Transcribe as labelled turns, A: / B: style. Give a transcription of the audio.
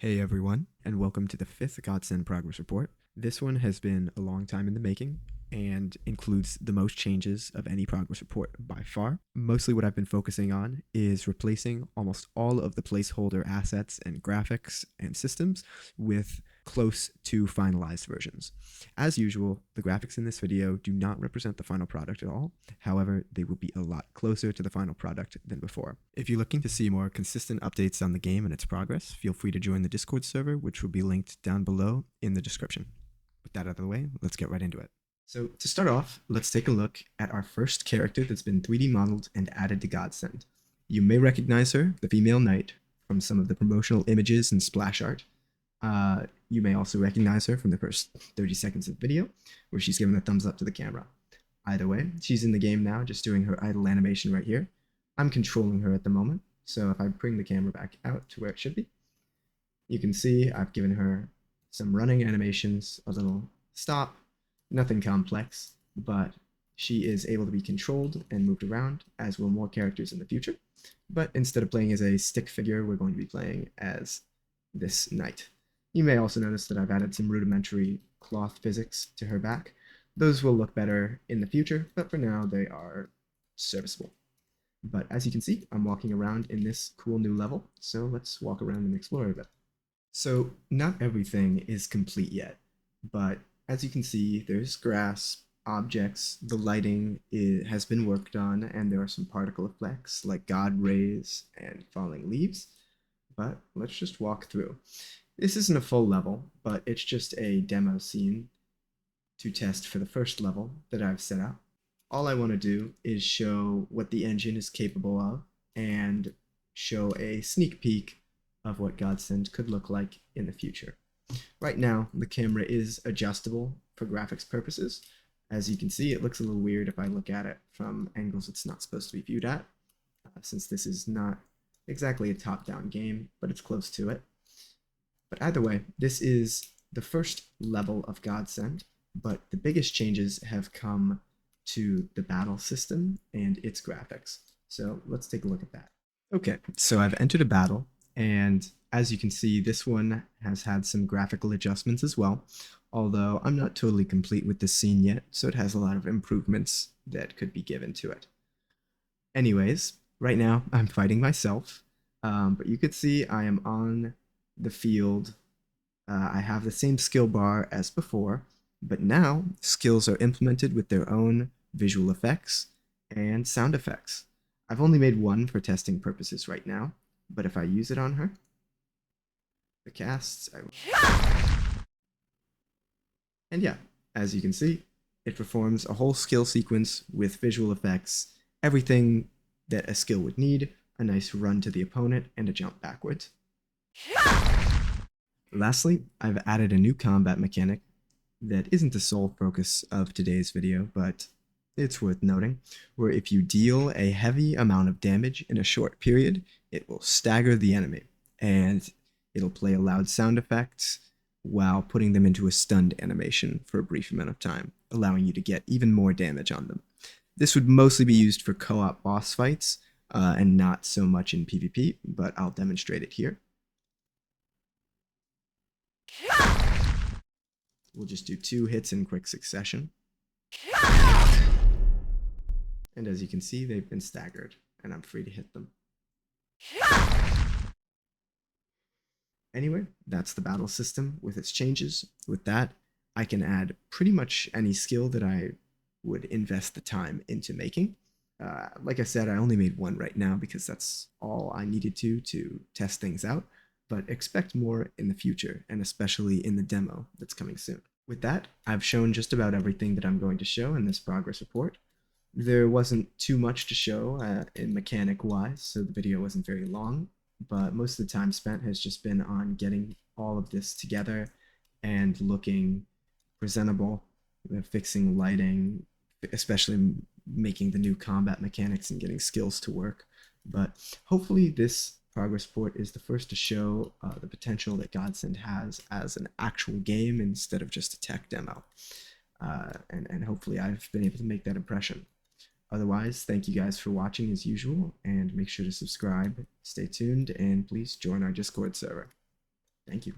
A: Hey everyone, and welcome to the 5th Godsend Progress Report. This one has been a long time in the making and includes the most changes of any progress report by far. Mostly what I've been focusing on is replacing almost all of the placeholder assets and graphics and systems with close to finalized versions. As usual, the graphics in this video do not represent the final product at all. However, they will be a lot closer to the final product than before. If you're looking to see more consistent updates on the game and its progress, feel free to join the Discord server, which will be linked down below in the description. With that out of the way, let's get right into it. So to start off, let's take a look at our first character that's been 3D modeled and added to Godsend. You may recognize her, the female knight, from some of the promotional images and splash art. You may also recognize her from the first 30 seconds of the video, where she's giving a thumbs up to the camera. Either way, she's in the game now, just doing her idle animation right here. I'm controlling her at the moment, so if I bring the camera back out to where it should be, you can see I've given her some running animations, a little stop, nothing complex, but she is able to be controlled and moved around, as will more characters in the future. But instead of playing as a stick figure, we're going to be playing as this knight. You may also notice that I've added some rudimentary cloth physics to her back. Those will look better in the future, but for now they are serviceable. But as you can see, I'm walking around in this cool new level, so let's walk around and explore a bit. So not everything is complete yet, but as you can see, there's grass, objects, the lighting has been worked on, and there are some particle effects like God rays and falling leaves. But let's just walk through. This isn't a full level, but it's just a demo scene to test for the first level that I've set up. All I want to do is show what the engine is capable of and show a sneak peek of what Godsend could look like in the future. Right now, the camera is adjustable for graphics purposes. As you can see, it looks a little weird if I look at it from angles it's not supposed to be viewed at, since this is not exactly a top-down game, but it's close to it. But either way, this is the first level of Godsend, but the biggest changes have come to the battle system and its graphics. So let's take a look at that. Okay, so I've entered a battle, and as you can see, this one has had some graphical adjustments as well, although I'm not totally complete with this scene yet, so it has a lot of improvements that could be given to it. Anyways, right now I'm fighting myself, but you could see I am on the field. I have the same skill bar as before, but now skills are implemented with their own visual effects and sound effects. I've only made one for testing purposes right now, but if I use it on her, the casts, and yeah, as you can see, it performs a whole skill sequence with visual effects, everything that a skill would need, a nice run to the opponent, and a jump backwards. Lastly, I've added a new combat mechanic that isn't the sole focus of today's video, but it's worth noting, where if you deal a heavy amount of damage in a short period, it will stagger the enemy, and it'll play a loud sound effect while putting them into a stunned animation for a brief amount of time, allowing you to get even more damage on them. This would mostly be used for co-op boss fights, and not so much in PvP, but I'll demonstrate it here. We'll just do 2 hits in quick succession. And as you can see, they've been staggered, and I'm free to hit them. Anyway, that's the battle system with its changes. With that, I can add pretty much any skill that I would invest the time into making. Like I said, I only made one right now because that's all I needed to test things out, but expect more in the future, and especially in the demo that's coming soon. With that, I've shown just about everything that I'm going to show in this progress report. There wasn't too much to show in mechanic-wise, so the video wasn't very long, but most of the time spent has just been on getting all of this together and looking presentable, fixing lighting, especially making the new combat mechanics and getting skills to work. But hopefully this progress report is the first to show the potential that Godsend has as an actual game instead of just a tech demo. And hopefully I've been able to make that impression. Otherwise, thank you guys for watching as usual, and make sure to subscribe, stay tuned, and please join our Discord server. Thank you.